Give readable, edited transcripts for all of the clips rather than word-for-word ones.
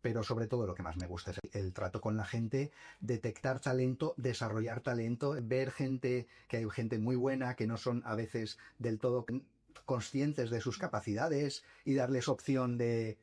pero sobre todo lo que más me gusta es el trato con la gente, detectar talento, desarrollar talento, ver gente, que hay gente muy buena, que no son a veces del todo conscientes de sus capacidades y darles opción de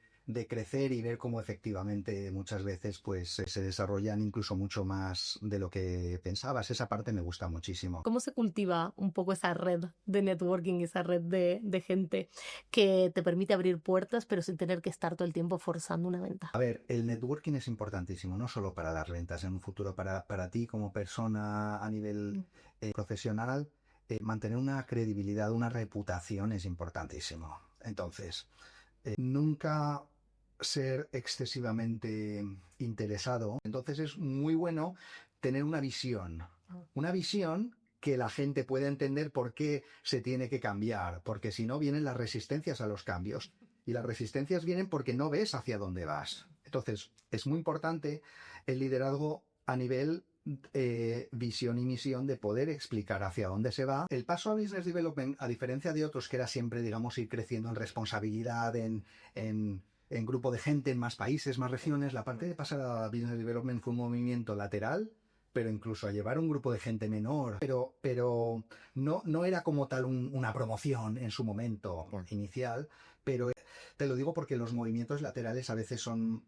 crecer y ver cómo efectivamente muchas veces pues se desarrollan incluso mucho más de lo que pensabas. Esa parte me gusta muchísimo. ¿Cómo se cultiva un poco esa red de networking, esa red de gente que te permite abrir puertas, pero sin tener que estar todo el tiempo forzando una venta? A ver, el networking es importantísimo, no solo para las ventas en un futuro, para ti como persona a nivel profesional, mantener una credibilidad, una reputación es importantísimo. Entonces, nunca ser excesivamente interesado. Entonces es muy bueno tener una visión que la gente pueda entender por qué se tiene que cambiar, porque si no vienen las resistencias a los cambios. Y las resistencias vienen porque no ves hacia dónde vas. Entonces, es muy importante el liderazgo a nivel visión y misión de poder explicar hacia dónde se va. El paso a Business Development, a diferencia de otros que era siempre, digamos, ir creciendo en responsabilidad, en grupo de gente, en más países, más regiones, la parte de pasar a Business Development fue un movimiento lateral, pero incluso a llevar un grupo de gente menor, pero no era como tal una promoción en su momento inicial, pero te lo digo porque los movimientos laterales a veces son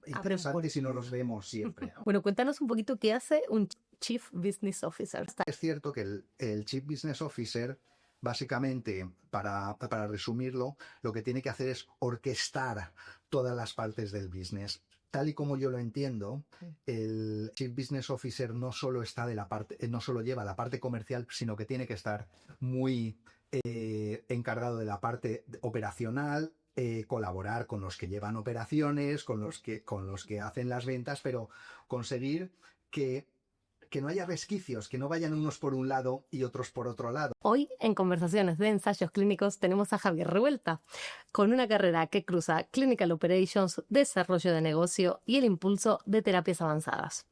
interesantes y no los vemos siempre, ¿no? Bueno, cuéntanos un poquito qué hace un Chief Business Officer. Es cierto que el Chief Business Officer, básicamente, para resumirlo, lo que tiene que hacer es orquestar todas las partes del business. Tal y como yo lo entiendo, el Chief Business Officer no solo está no solo lleva la parte comercial, sino que tiene que estar muy encargado de la parte operacional, colaborar con los que llevan operaciones, con los que hacen las ventas, pero conseguir que no haya resquicios, que no vayan unos por un lado y otros por otro lado. Hoy, en Conversaciones de Ensayos Clínicos, tenemos a Javier Revuelta, con una carrera que cruza Clinical Operations, desarrollo de negocio y el impulso de terapias avanzadas,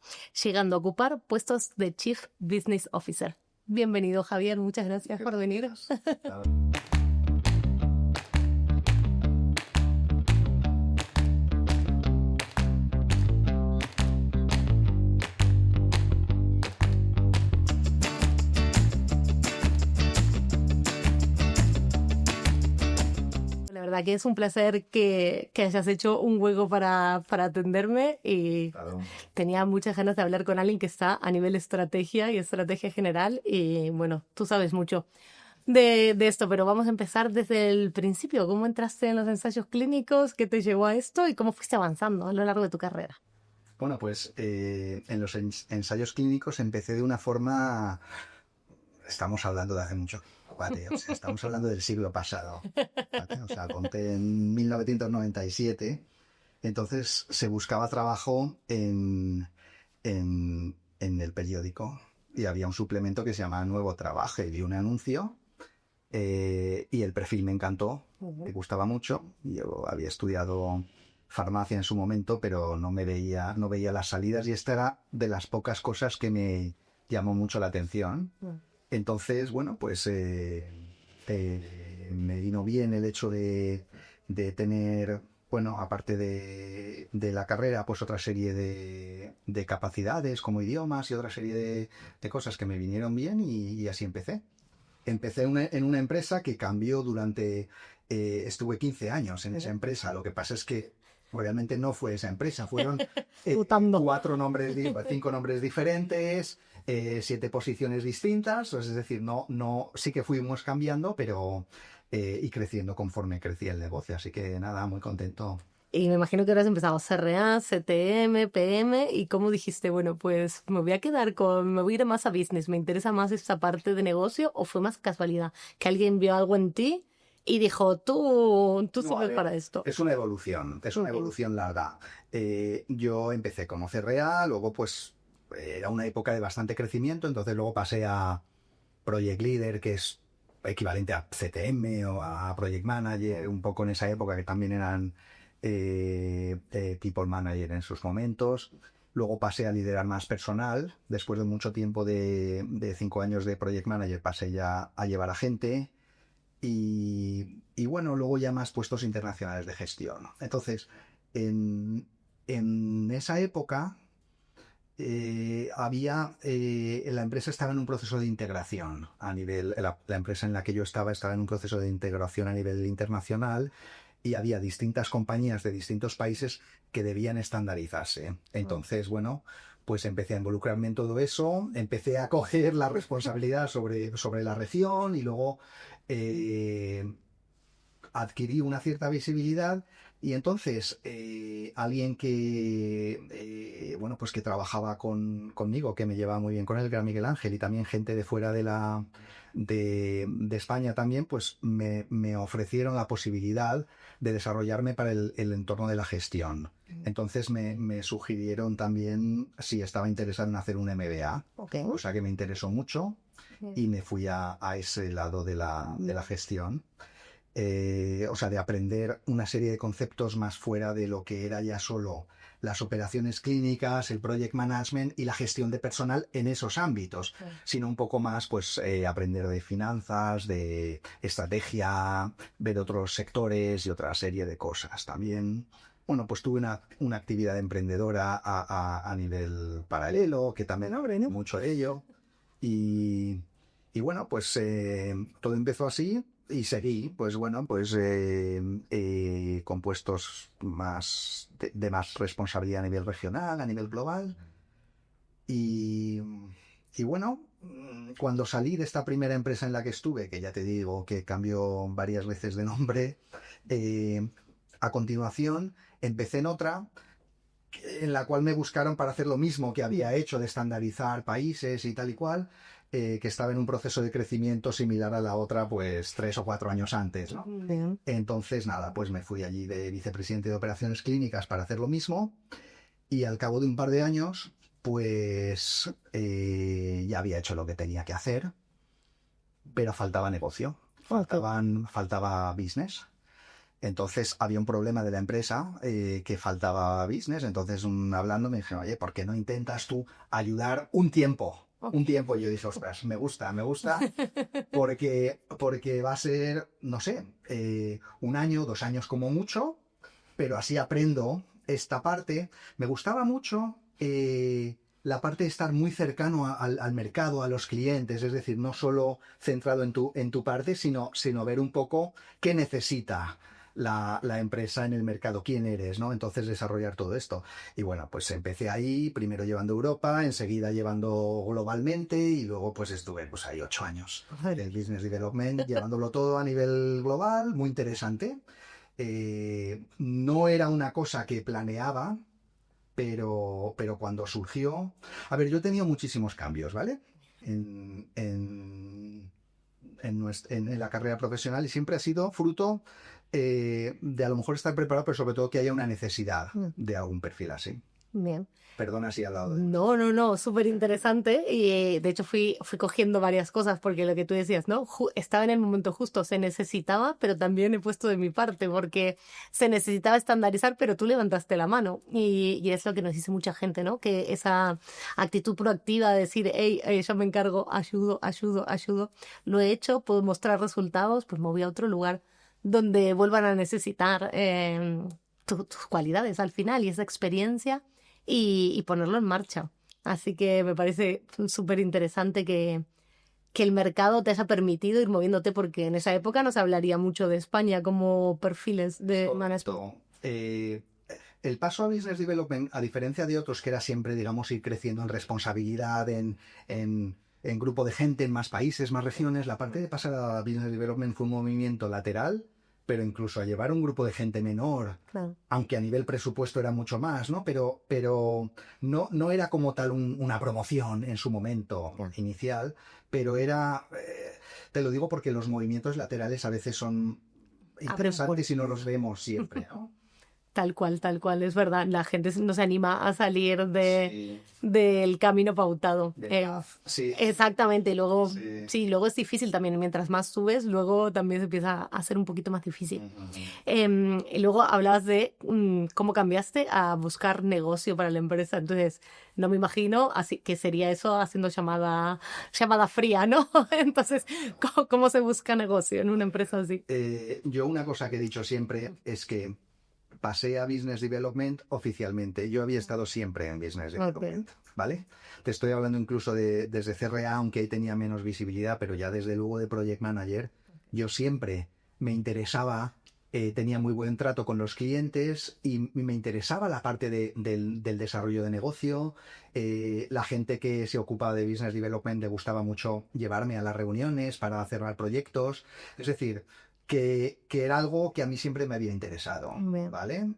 llegando a ocupar puestos de Chief Business Officer. Bienvenido, Javier, muchas gracias por venir. La verdad que es un placer que hayas hecho un hueco para atenderme y Claro. tenía muchas ganas de hablar con alguien que está a nivel estrategia y estrategia general y bueno, tú sabes mucho de esto, pero vamos a empezar desde el principio. ¿Cómo entraste en los ensayos clínicos? ¿Qué te llevó a esto? ¿Y cómo fuiste avanzando a lo largo de tu carrera? Bueno, pues en los ensayos clínicos empecé de una forma. Estamos hablando de hace mucho. Vale, o sea, estamos hablando del siglo pasado. ¿Vale? O sea, conté en 1997. Entonces se buscaba trabajo en el periódico y había un suplemento que se llamaba Nuevo Trabajo y vi un anuncio y el perfil me encantó, me gustaba mucho. Yo había estudiado farmacia en su momento, pero no veía las salidas y esta era de las pocas cosas que me llamó mucho la atención. Entonces, bueno, pues me vino bien el hecho de tener, bueno, aparte de la carrera, pues otra serie de capacidades como idiomas y otra serie de cosas que me vinieron bien y así empecé. Empecé en una empresa que cambió estuve 15 años en esa empresa. Lo que pasa es que realmente no fue esa empresa, fueron 5 nombres diferentes, 7 posiciones distintas, es decir, sí que fuimos cambiando, pero y creciendo conforme crecía el negocio, así que nada, muy contento. Y me imagino que habrás empezado CRA, CTM, PM, y cómo dijiste, bueno, pues me voy a ir más a business, me interesa más esta parte de negocio, o fue más casualidad, que alguien vio algo en ti y dijo, tú sirves para esto. Es una evolución larga. Yo empecé como CRA, luego pues era una época de bastante crecimiento, entonces luego pasé a Project Leader, que es equivalente a CTM o a Project Manager, un poco en esa época que también eran People Manager en sus momentos. Luego pasé a liderar más personal. Después de mucho tiempo de 5 años de Project Manager pasé ya a llevar a gente. Y bueno, luego ya más puestos internacionales de gestión. Entonces, en esa época la empresa estaba en un proceso de integración a nivel, la empresa en la que yo estaba en un proceso de integración a nivel internacional y había distintas compañías de distintos países que debían estandarizarse. Entonces, bueno, pues empecé a involucrarme en todo eso, empecé a coger la responsabilidad sobre la región y luego adquirí una cierta visibilidad y entonces alguien que bueno, pues que trabajaba conmigo, que me llevaba muy bien con él, que era Miguel Ángel, y también gente de fuera de España también, pues me ofrecieron la posibilidad de desarrollarme para el entorno de la gestión. Entonces me sugirieron también si estaba interesado en hacer un MBA, cosa que me interesó mucho y me fui a ese lado de la gestión. O sea, de aprender una serie de conceptos más fuera de lo que era ya solo las operaciones clínicas, el project management y la gestión de personal en esos ámbitos, sino un poco más, pues, aprender de finanzas, de estrategia, ver otros sectores y otra serie de cosas. También, bueno, pues tuve una actividad emprendedora a nivel paralelo, que también aprendí mucho de ello. Y bueno, pues todo empezó así. Y seguí, pues bueno, pues con puestos más de más responsabilidad a nivel regional, a nivel global. Y bueno, cuando salí de esta primera empresa en la que estuve, que ya te digo que cambió varias veces de nombre, a continuación empecé en otra en la cual me buscaron para hacer lo mismo que había hecho de estandarizar países y tal y cual, que estaba en un proceso de crecimiento similar a la otra, pues 3 o 4 años antes, ¿no? Bien. Entonces, nada, pues me fui allí de vicepresidente de operaciones clínicas para hacer lo mismo y al cabo de un par de años, pues ya había hecho lo que tenía que hacer, pero faltaba negocio, faltaba business. Entonces había un problema de la empresa que faltaba business. Entonces, hablando, me dijeron, oye, ¿por qué no intentas tú ayudar un tiempo? Un tiempo. Y yo dije, ostras, me gusta, porque va a ser, no sé, 1 año, 2 años como mucho, pero así aprendo esta parte. Me gustaba mucho la parte de estar muy cercano al mercado, a los clientes, es decir, no solo centrado en tu parte, sino ver un poco qué necesita la empresa en el mercado, quién eres, ¿no? Entonces desarrollar todo esto. Y bueno, pues empecé ahí, primero llevando Europa, enseguida llevando globalmente y luego pues estuve pues ahí 8 años del Business Development, llevándolo todo a nivel global, muy interesante. No era una cosa que planeaba, pero cuando surgió... A ver, yo he tenido muchísimos cambios, ¿vale? En la carrera profesional y siempre ha sido fruto de a lo mejor estar preparado, pero sobre todo que haya una necesidad de algún perfil así. Bien. Perdona si he hablado de... No, súper interesante y de hecho fui cogiendo varias cosas porque lo que tú decías, ¿no? Estaba en el momento justo, se necesitaba, pero también he puesto de mi parte porque se necesitaba estandarizar, pero tú levantaste la mano y es lo que nos dice mucha gente, ¿no? Que esa actitud proactiva de decir, hey, yo me encargo, ayudo, lo he hecho, puedo mostrar resultados, pues me voy a otro lugar donde vuelvan a necesitar tus cualidades al final y esa experiencia y ponerlo en marcha. Así que me parece súper interesante que el mercado te haya permitido ir moviéndote, porque en esa época no se hablaría mucho de España como perfiles de management. El paso a Business Development, a diferencia de otros que era siempre, digamos, ir creciendo en responsabilidad, en grupo de gente, en más países, más regiones, la parte de pasar a Business Development fue un movimiento lateral, pero incluso a llevar un grupo de gente menor, Claro. Aunque a nivel presupuesto era mucho más, ¿no? Pero no era como tal una promoción en su momento inicial, pero era, te lo digo porque los movimientos laterales a veces son interesantes y no los vemos siempre, ¿no? Tal cual, es verdad. La gente no se anima a salir del camino pautado. Sí. Exactamente. Luego, luego es difícil también. Mientras más subes, luego también se empieza a ser un poquito más difícil. Y luego hablabas de cómo cambiaste a buscar negocio para la empresa. Entonces, no me imagino así que sería eso haciendo llamada fría, ¿no? Entonces, ¿cómo se busca negocio en una empresa así? Yo una cosa que he dicho siempre es que pasé a Business Development oficialmente. Yo había estado siempre en Business Development, ¿vale? Te estoy hablando incluso desde CRA, aunque ahí tenía menos visibilidad, pero ya desde luego de Project Manager, yo siempre me interesaba, tenía muy buen trato con los clientes y me interesaba la parte del desarrollo de negocio. La gente que se ocupaba de Business Development le gustaba mucho llevarme a las reuniones para cerrar proyectos. Es decir, que era algo que a mí siempre me había interesado, Bien. ¿vale?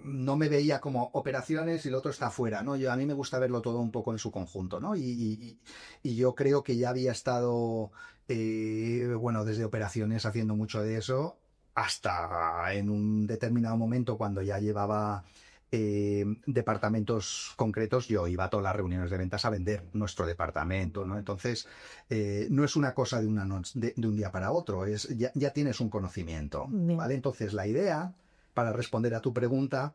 No me veía como operaciones y el otro está afuera, ¿no? A mí me gusta verlo todo un poco en su conjunto, ¿no? Y yo creo que ya había estado, bueno, desde operaciones haciendo mucho de eso, hasta en un determinado momento cuando ya llevaba departamentos concretos, yo iba a todas las reuniones de ventas a vender nuestro departamento, ¿no? Entonces, no es una cosa de un día para otro, ya tienes un conocimiento, ¿vale? Entonces, la idea, para responder a tu pregunta,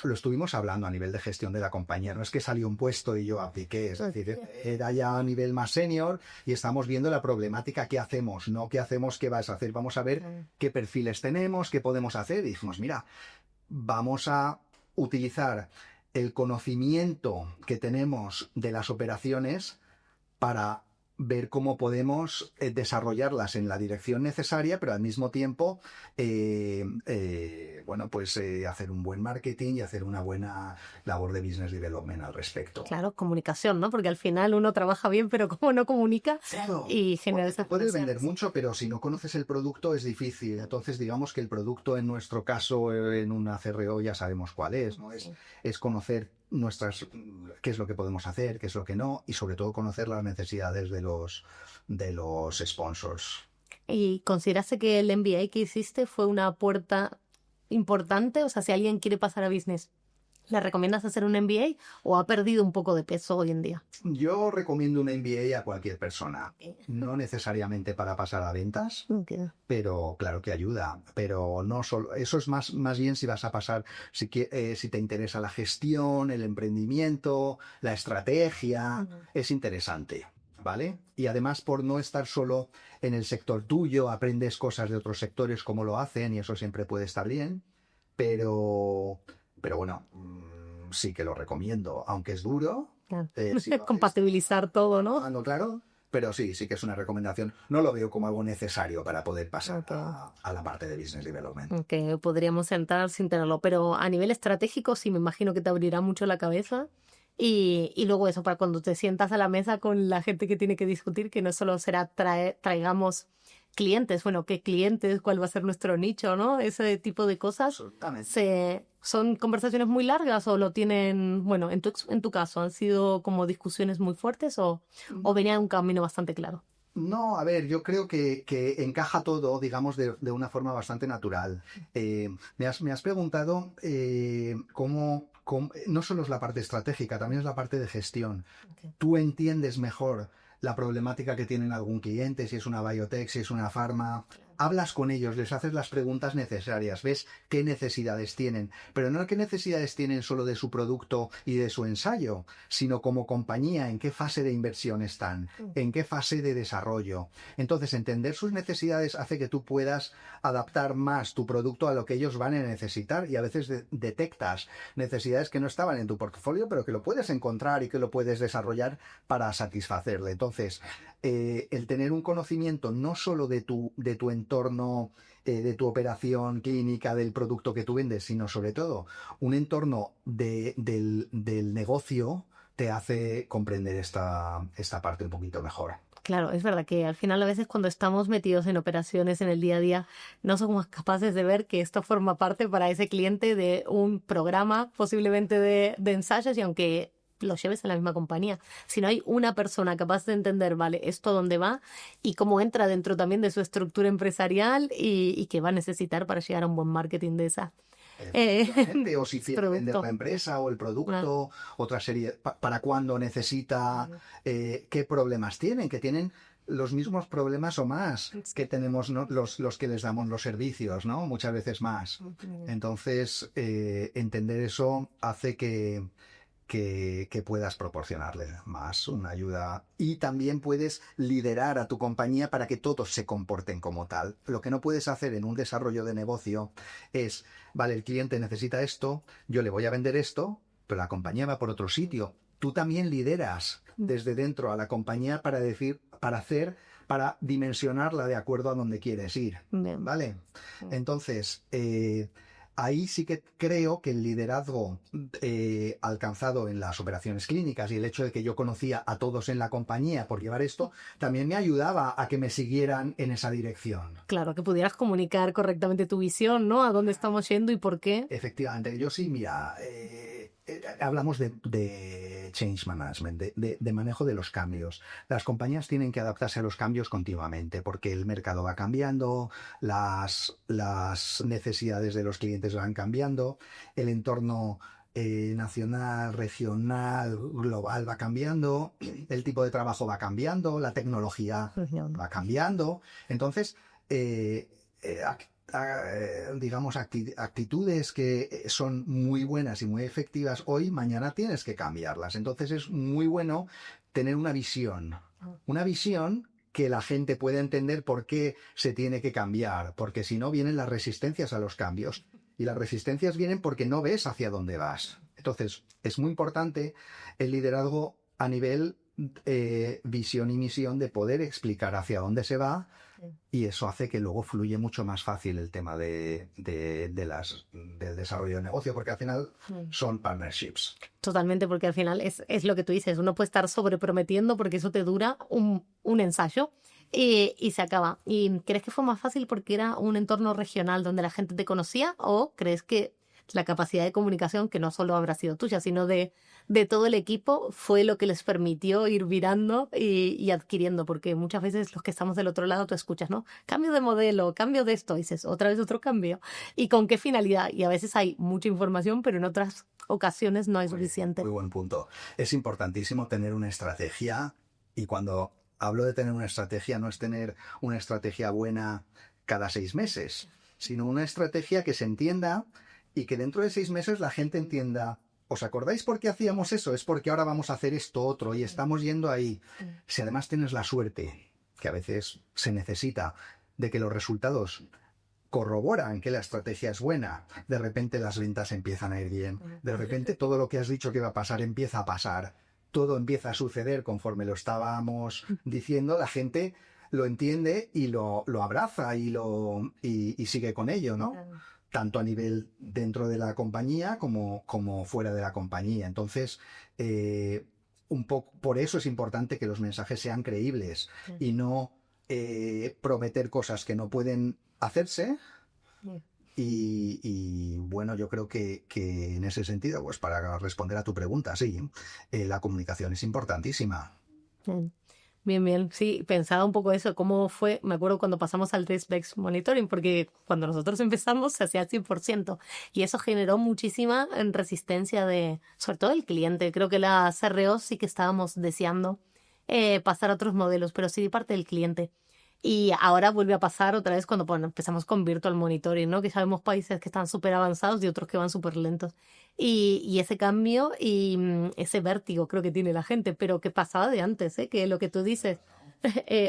lo estuvimos hablando a nivel de gestión de la compañía. No es que salió un puesto y yo apliqué, es decir, era ya a nivel más senior y estamos viendo la problemática, qué hacemos, no qué hacemos, qué vas a hacer. Vamos a ver qué perfiles tenemos, qué podemos hacer. Y dijimos, mira, vamos a utilizar el conocimiento que tenemos de las operaciones para ver cómo podemos desarrollarlas en la dirección necesaria, pero al mismo tiempo, bueno, pues hacer un buen marketing y hacer una buena labor de business development al respecto. Claro, comunicación, ¿no? Porque al final uno trabaja bien, pero como no comunica Claro, y genera esas puedes conexiones. vender mucho, pero si no conoces el producto es difícil. Entonces, digamos que el producto en nuestro caso, en una CRO, ya sabemos cuál es, ¿no? Es conocer qué es lo que podemos hacer, qué es lo que no, y sobre todo conocer las necesidades de los sponsors. ¿Y consideraste que el MBA que hiciste fue una puerta importante? O sea, si alguien quiere pasar a business, ¿le recomiendas hacer un MBA o ha perdido un poco de peso hoy en día? Yo recomiendo un MBA a cualquier persona, no necesariamente para pasar a ventas, pero claro que ayuda, pero no solo, eso es más bien si vas a pasar, si te interesa la gestión, el emprendimiento, la estrategia, es interesante, ¿vale? Y además por no estar solo en el sector tuyo, aprendes cosas de otros sectores, cómo lo hacen, y eso siempre puede estar bien, pero bueno, sí que lo recomiendo, aunque es duro. Claro. Sí, Compatibilizar todo, ¿no? claro, pero sí que es una recomendación. No lo veo como algo necesario para poder pasar a la parte de Business Development. Que podríamos entrar sin tenerlo, pero a nivel estratégico sí me imagino que te abrirá mucho la cabeza. Y luego eso, para cuando te sientas a la mesa con la gente que tiene que discutir, que no solo será traigamos clientes, bueno, qué clientes, cuál va a ser nuestro nicho, ¿no? Ese tipo de cosas. Absolutamente. ¿Son conversaciones muy largas o lo tienen, bueno, en tu caso, han sido como discusiones muy fuertes o venía un camino bastante claro? No, a ver, yo creo que encaja todo, digamos, de una forma bastante natural. Me has preguntado cómo, no solo es la parte estratégica, también es la parte de gestión. Tú entiendes mejor la problemática que tienen algún cliente, si es una biotech, si es una farma. Hablas con ellos, les haces las preguntas necesarias, ves qué necesidades tienen, pero no qué necesidades tienen solo de su producto y de su ensayo, sino como compañía, en qué fase de inversión están, en qué fase de desarrollo. Entonces, entender sus necesidades hace que tú puedas adaptar más tu producto a lo que ellos van a necesitar, y a veces detectas necesidades que no estaban en tu portafolio, pero que lo puedes encontrar y que lo puedes desarrollar para satisfacerle. Entonces, el tener un conocimiento no solo de tu entorno, de tu operación clínica, del producto que tú vendes, sino sobre todo un entorno del negocio, te hace comprender esta parte un poquito mejor. Claro, es verdad que al final a veces cuando estamos metidos en operaciones en el día a día no somos capaces de ver que esto forma parte para ese cliente de un programa posiblemente de ensayos, y aunque los lleves en la misma compañía, si no hay una persona capaz de entender, vale, esto dónde va y cómo entra dentro también de su estructura empresarial y qué va a necesitar para llegar a un buen marketing de esa. O si quiere vender la empresa o el producto, otra serie, para cuándo necesita, qué problemas tienen, que tienen los mismos problemas o más que tenemos, ¿no? los que les damos los servicios, ¿no? Muchas veces más. Entonces, entender eso hace que que puedas proporcionarle más una ayuda. Y también puedes liderar a tu compañía para que todos se comporten como tal. Lo que no puedes hacer en un desarrollo de negocio es, vale, el cliente necesita esto, yo le voy a vender esto, pero la compañía va por otro sitio. Tú también lideras desde dentro a la compañía para decir, para dimensionarla de acuerdo a donde quieres ir. Bien. ¿Vale? Entonces, ahí sí que creo que el liderazgo alcanzado en las operaciones clínicas y el hecho de que yo conocía a todos en la compañía por llevar esto, también me ayudaba a que me siguieran en esa dirección. Claro, que pudieras comunicar correctamente tu visión, ¿no? A dónde estamos yendo y por qué. Efectivamente, yo sí, mira, hablamos de change management, de manejo de los cambios. Las compañías tienen que adaptarse a los cambios continuamente porque el mercado va cambiando, las necesidades de los clientes van cambiando, el entorno nacional, regional, global va cambiando, el tipo de trabajo va cambiando, la tecnología va cambiando. Entonces, digamos, actitudes que son muy buenas y muy efectivas hoy, mañana tienes que cambiarlas. Entonces es muy bueno tener una visión que la gente pueda entender por qué se tiene que cambiar, porque si no vienen las resistencias a los cambios. Y las resistencias vienen porque no ves hacia dónde vas. Entonces es muy importante el liderazgo a nivel visión y misión de poder explicar hacia dónde se va. Y eso hace que luego fluye mucho más fácil el tema del desarrollo de negocio, porque al final son partnerships. Totalmente, porque al final es lo que tú dices, uno puede estar sobreprometiendo porque eso te dura un ensayo y se acaba. ¿Y crees que fue más fácil porque era un entorno regional donde la gente te conocía o crees que la capacidad de comunicación, que no solo habrá sido tuya, sino de todo el equipo, fue lo que les permitió ir virando y adquiriendo? Porque muchas veces los que estamos del otro lado, tú escuchas, ¿no? Cambio de modelo, cambio de esto, y dices, otra vez otro cambio. ¿Y con qué finalidad? Y a veces hay mucha información, pero en otras ocasiones no hay suficiente. Muy buen punto. Es importantísimo tener una estrategia, y cuando hablo de tener una estrategia, no es tener una estrategia buena cada 6 meses, sino una estrategia que se entienda y que dentro de 6 meses la gente entienda, ¿os acordáis por qué hacíamos eso? Es porque ahora vamos a hacer esto otro y estamos yendo ahí. Si además tienes la suerte, que a veces se necesita, de que los resultados corroboran que la estrategia es buena, de repente las ventas empiezan a ir bien, de repente todo lo que has dicho que va a pasar empieza a pasar, todo empieza a suceder conforme lo estábamos diciendo, la gente lo entiende y lo abraza y sigue con ello, ¿no? Tanto a nivel dentro de la compañía como fuera de la compañía. Entonces, un poco por eso es importante que los mensajes sean creíbles y no prometer cosas que no pueden hacerse. Y bueno, yo creo que en ese sentido, pues para responder a tu pregunta, sí, la comunicación es importantísima. Bien, bien. Sí, pensaba un poco eso, cómo fue, me acuerdo cuando pasamos al risk-based monitoring, porque cuando nosotros empezamos se hacía al 100%, y eso generó muchísima resistencia sobre todo del cliente. Creo que la CRO sí que estábamos deseando pasar a otros modelos, pero sí de parte del cliente. Y ahora vuelve a pasar otra vez cuando empezamos con virtual monitoring, ¿no? Que sabemos países que están súper avanzados y otros que van súper lentos. Y ese cambio y ese vértigo creo que tiene la gente, pero que pasaba de antes, ¿eh? Que lo que tú dices,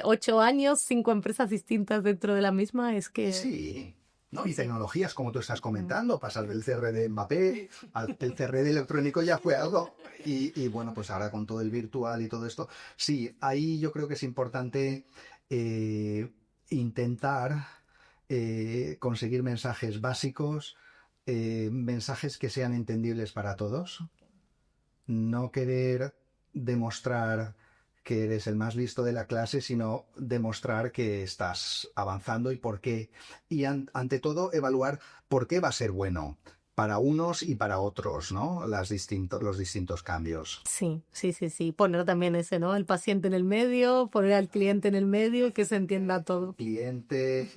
8 años, 5 empresas distintas dentro de la misma, es que... Sí, ¿no? Y tecnologías, como tú estás comentando, pasar del CRD Mbappé al CRD electrónico ya fue algo. Y bueno, pues ahora con todo el virtual y todo esto, sí, ahí yo creo que es importante intentar conseguir mensajes básicos, mensajes que sean entendibles para todos, no querer demostrar que eres el más listo de la clase, sino demostrar que estás avanzando y por qué. Y ante todo, evaluar por qué va a ser bueno para unos y para otros, ¿no? Los distintos cambios. Sí, sí, sí, sí. Poner también ese, ¿no? El paciente en el medio, poner al cliente en el medio, que se entienda todo. Cliente,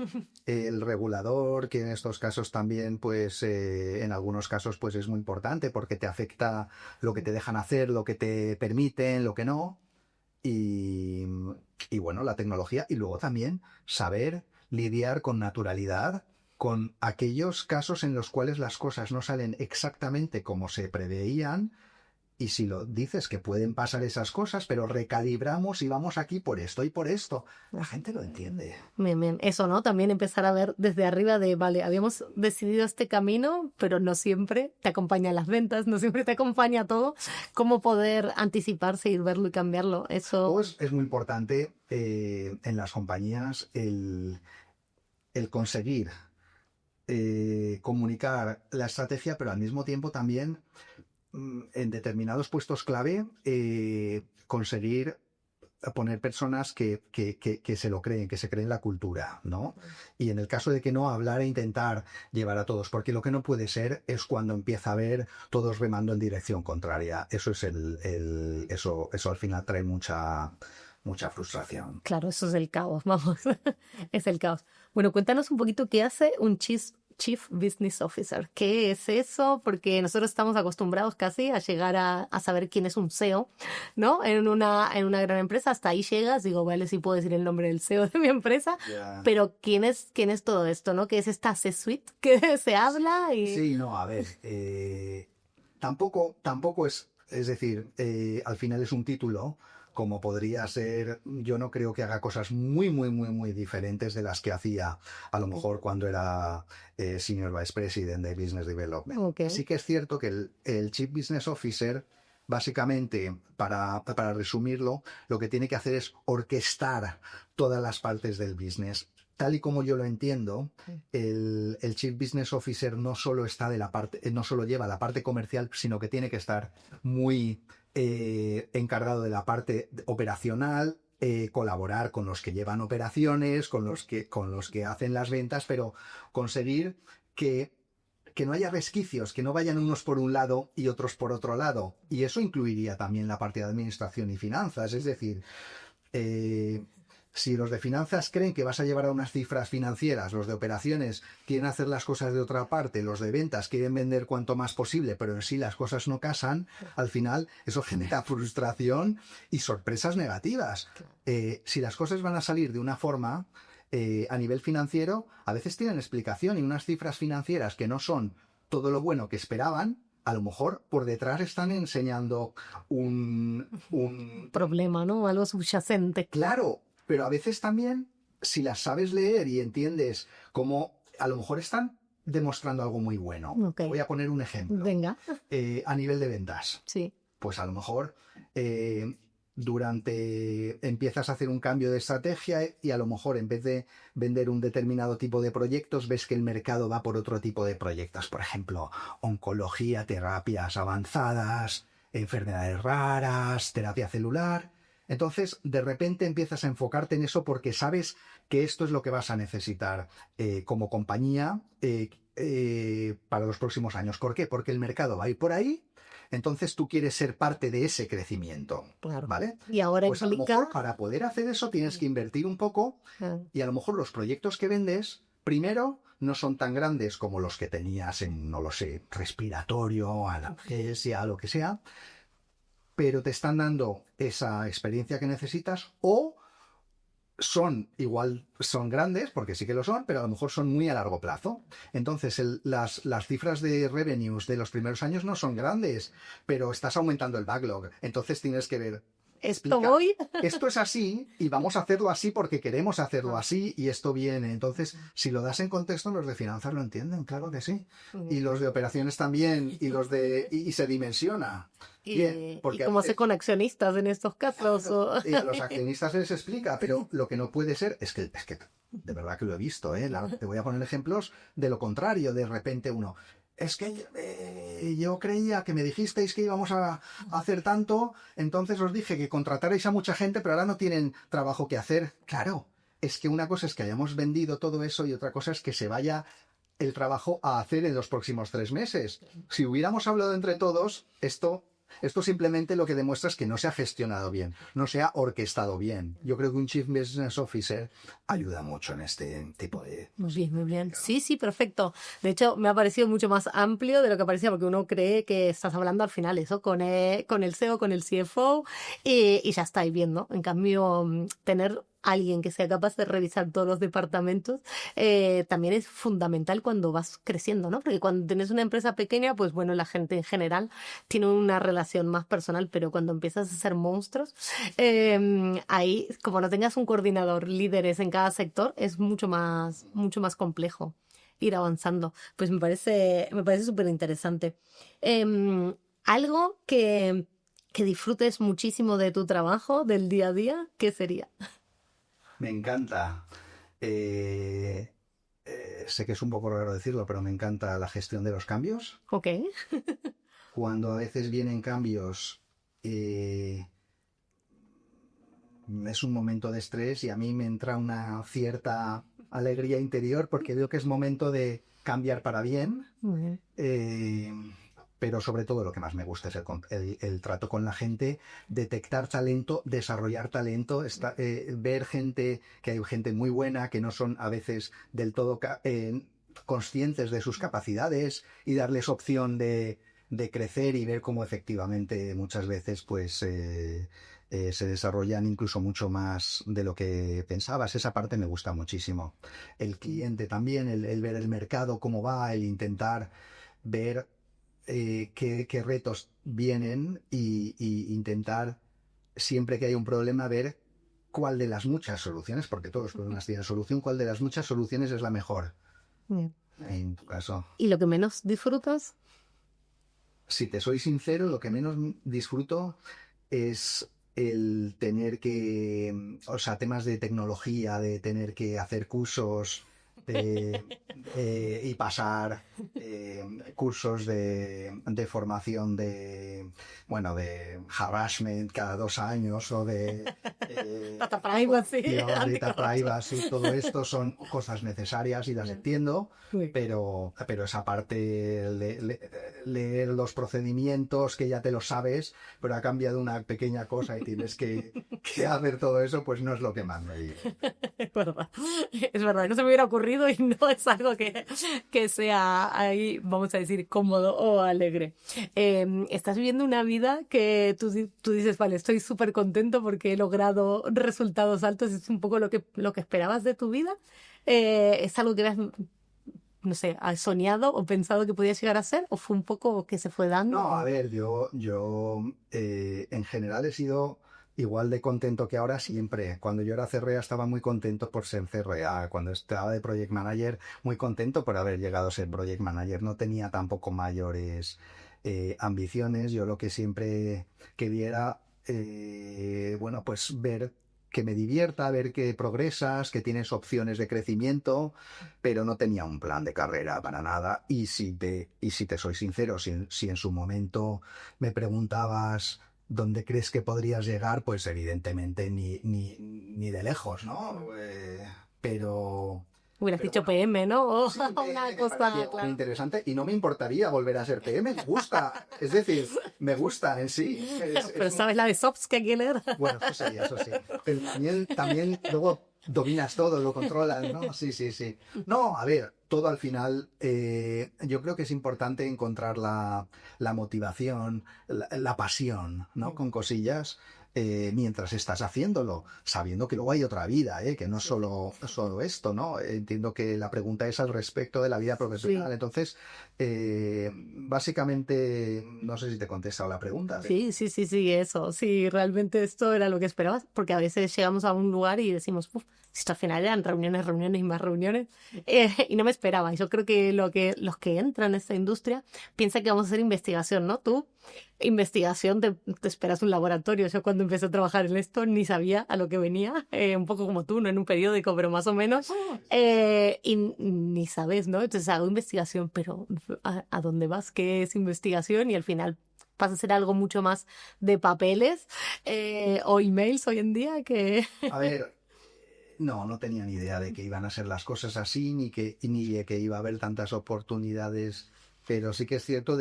el regulador, que en estos casos también, pues, en algunos casos, pues es muy importante porque te afecta lo que te dejan hacer, lo que te permiten, lo que no. Y bueno, la tecnología. Y luego también saber lidiar con naturalidad con aquellos casos en los cuales las cosas no salen exactamente como se preveían y si lo dices que pueden pasar esas cosas, pero recalibramos y vamos aquí por esto y por esto, la gente lo entiende. Bien, bien. Eso, ¿no? También empezar a ver desde arriba de, vale, habíamos decidido este camino, pero no siempre te acompañan las ventas, no siempre te acompaña todo. ¿Cómo poder anticiparse y verlo y cambiarlo? Eso Pues es muy importante en las compañías el conseguir comunicar la estrategia, pero al mismo tiempo también en determinados puestos clave conseguir poner personas que se lo creen, que se creen la cultura, ¿no? Y en el caso de que no, hablar e intentar llevar a todos, porque lo que no puede ser es cuando empieza a ver todos remando en dirección contraria. Eso es eso al final trae mucha frustración. claro, eso es el caos, vamos, es el caos. Bueno, cuéntanos un poquito qué hace un Chief Business Officer. ¿Qué es eso? Porque nosotros estamos acostumbrados casi a llegar a saber quién es un CEO, ¿no? En una gran empresa, hasta ahí llegas, digo, vale, sí puedo decir el nombre del CEO de mi empresa, Yeah. pero ¿quién es todo esto, no? ¿Qué es esta C-suite que se habla? Y... Sí, no, a ver, tampoco es decir, al final es un título, como podría ser, yo no creo que haga cosas muy diferentes de las que hacía a lo mejor cuando era Senior Vice President de Business Development. Ok. Sí que es cierto que el Chief Business Officer, básicamente, para resumirlo, lo que tiene que hacer es orquestar todas las partes del business. Tal y como yo lo entiendo, el Chief Business Officer no solo no solo lleva la parte comercial, sino que tiene que estar muy encargado de la parte operacional, colaborar con los que llevan operaciones, con los que hacen las ventas, pero conseguir que no haya resquicios, que no vayan unos por un lado y otros por otro lado. Y eso incluiría también la parte de administración y finanzas, es decir, si los de finanzas creen que vas a llevar a unas cifras financieras, los de operaciones quieren hacer las cosas de otra parte, los de ventas quieren vender cuanto más posible, pero en sí las cosas no casan, al final eso genera frustración y sorpresas negativas. Si las cosas van a salir de una forma, a nivel financiero, a veces tienen explicación y unas cifras financieras que no son todo lo bueno que esperaban, a lo mejor por detrás están enseñando un problema, ¿no? Algo subyacente. Claro, pero a veces también, si las sabes leer y entiendes cómo a lo mejor están demostrando algo muy bueno. Ok. Voy a poner un ejemplo. Venga. A nivel de ventas. Sí. Pues a lo mejor empiezas a hacer un cambio de estrategia y a lo mejor en vez de vender un determinado tipo de proyectos, ves que el mercado va por otro tipo de proyectos. Por ejemplo, oncología, terapias avanzadas, enfermedades raras, terapia celular. Entonces, de repente empiezas a enfocarte en eso porque sabes que esto es lo que vas a necesitar como compañía para los próximos años. ¿Por qué? Porque el mercado va a ir por ahí, entonces tú quieres ser parte de ese crecimiento. Claro. ¿Vale? Y ahora pues implica... a lo mejor para poder hacer eso tienes que invertir un poco y a lo mejor los proyectos que vendes, primero, no son tan grandes como los que tenías en, no lo sé, respiratorio, analgesia, lo que sea, pero te están dando esa experiencia que necesitas o son grandes, porque sí que lo son, pero a lo mejor son muy a largo plazo. Entonces, las cifras de revenues de los primeros años no son grandes, pero estás aumentando el backlog. Entonces tienes que ver, esto es así y vamos a hacerlo así porque queremos hacerlo así y esto viene. Entonces, si lo das en contexto, los de finanzas lo entienden, claro que sí. Y los de operaciones también, y se dimensiona. Bien, porque ¿y cómo hace con accionistas en estos casos? Y a los accionistas se les explica, pero lo que no puede ser es que de verdad que lo he visto, te voy a poner ejemplos de lo contrario. De repente uno... Es que yo creía que me dijisteis que íbamos a hacer tanto, entonces os dije que contratarais a mucha gente, pero ahora no tienen trabajo que hacer. Claro, es que una cosa es que hayamos vendido todo eso y otra cosa es que se vaya el trabajo a hacer en los próximos 3 meses. Si hubiéramos hablado entre todos, esto simplemente lo que demuestra es que no se ha gestionado bien, no se ha orquestado bien. Yo creo que un Chief Business Officer ayuda mucho en este tipo de... Muy bien, muy bien. Sí, perfecto. De hecho, me ha parecido mucho más amplio de lo que parecía, porque uno cree que estás hablando al final eso con el CEO, con el CFO, y ya estáis viendo. En cambio, tener alguien que sea capaz de revisar todos los departamentos, también es fundamental cuando vas creciendo, ¿no? Porque cuando tienes una empresa pequeña, pues bueno, la gente en general tiene una relación más personal, pero cuando empiezas a ser monstruos, ahí, como no tengas un coordinador, líderes en cada sector, es mucho más complejo ir avanzando. Pues me parece súper interesante. Algo que disfrutes muchísimo de tu trabajo, del día a día, ¿qué sería? Me encanta. Eh, sé que es un poco raro decirlo, pero me encanta la gestión de los cambios. Ok. Cuando a veces vienen cambios, es un momento de estrés y a mí me entra una cierta alegría interior porque veo que es momento de cambiar para bien. Muy bien. Pero sobre todo lo que más me gusta es el trato con la gente, detectar talento, desarrollar talento, ver gente, que hay gente muy buena, que no son a veces del todo conscientes de sus capacidades y darles opción de crecer y ver cómo efectivamente muchas veces pues se desarrollan incluso mucho más de lo que pensabas. Esa parte me gusta muchísimo. El cliente también, el ver el mercado, cómo va, el intentar ver qué retos vienen y intentar, siempre que hay un problema, ver cuál de las muchas soluciones, porque todos los problemas tienen solución, cuál de las muchas soluciones es la mejor. Bien. En tu caso, ¿Y lo que menos disfrutas? si te soy sincero, lo que menos disfruto es el tener que, o sea, temas de tecnología, de tener que hacer cursos y pasar cursos de formación bueno, de harassment cada 2 años o de Data privacy, data anticorrupción. privacy, todo esto son cosas necesarias y las entiendo, Sí. pero esa parte, leer los procedimientos que ya te lo sabes, pero ha cambiado una pequeña cosa y tienes que hacer todo eso, pues no es lo que más me divierte. Es verdad, no se me hubiera ocurrido y no es algo que sea ahí, vamos a decir, cómodo o alegre. Estás viviendo una vida que tú dices, vale, estoy súper contento porque he logrado resultados altos, es un poco lo que esperabas de tu vida. ¿Es algo que habías, no sé, has soñado o pensado que podías llegar a ser o fue un poco que se fue dando? No, a ver, yo en general he sido igual de contento que ahora siempre. Cuando yo era CRA estaba muy contento por ser CRA. Cuando estaba de Project Manager, muy contento por haber llegado a ser Project Manager. No tenía tampoco mayores ambiciones. Yo lo que siempre quería, bueno, pues ver que me divierta, ver que progresas, que tienes opciones de crecimiento, pero no tenía un plan de carrera para nada. Y si te soy sincero, si en su momento me preguntabas dónde crees que podrías llegar, pues evidentemente ni de lejos, ¿no? Pero, Hubieras pero dicho bueno, PM, ¿no? O sí, una me cosa, parecía muy claro. interesante y no me importaría volver a ser PM, me gusta, es decir, me gusta en sí. Pero sabes la de Sops que hay que leer. Bueno, eso sí. Pero también luego dominas todo, lo controlas, ¿no? Sí, sí, sí. No, a ver, todo al final, yo creo que es importante encontrar la motivación, la pasión, ¿no? Con cosillas. Mientras estás haciéndolo, sabiendo que luego hay otra vida, que no es solo esto, ¿no? Entiendo que la pregunta es al respecto de la vida profesional. Sí. Entonces, básicamente, no sé si te he contestado la pregunta, pero Sí, sí, sí, sí, eso. Sí, realmente esto era lo que esperabas, porque a veces llegamos a un lugar y decimos, "Uf, si esto al final eran reuniones, reuniones y más reuniones", y no me esperaba. Yo creo que los que entran en esta industria piensan que vamos a hacer investigación, ¿no? Tú, investigación, te esperas un laboratorio. Yo cuando empecé a trabajar en esto ni sabía a lo que venía, un poco como tú, no en un periódico, pero más o menos, y ni sabes, ¿no? Entonces hago investigación, pero ¿a dónde vas? ¿Qué es investigación? Y al final pasa a ser algo mucho más de papeles o emails hoy en día que... a ver, no tenía ni idea de que iban a ser las cosas así, ni de que iba a haber tantas oportunidades, pero sí que es cierto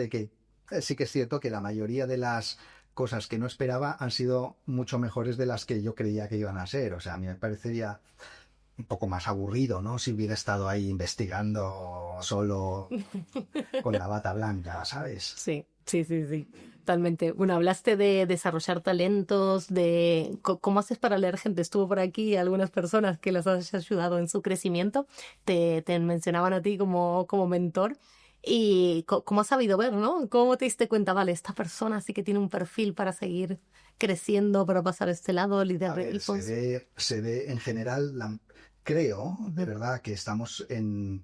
sí que es cierto que la mayoría de las cosas que no esperaba han sido mucho mejores de las que yo creía que iban a ser. O sea, a mí me parecería un poco más aburrido, ¿no? Si hubiera estado ahí investigando solo con la bata blanca, ¿sabes? Sí, sí, sí, sí, totalmente. Bueno, hablaste de desarrollar talentos, de cómo haces para leer gente. Estuvo por aquí algunas personas que las has ayudado en su crecimiento, te mencionaban a ti como mentor. Y cómo has sabido ver, ¿no? ¿Cómo te diste cuenta? Vale, esta persona sí que tiene un perfil para seguir creciendo, para pasar a este lado, A liderar ver, equipos. se ve en general, creo, de Ujú. verdad, que estamos en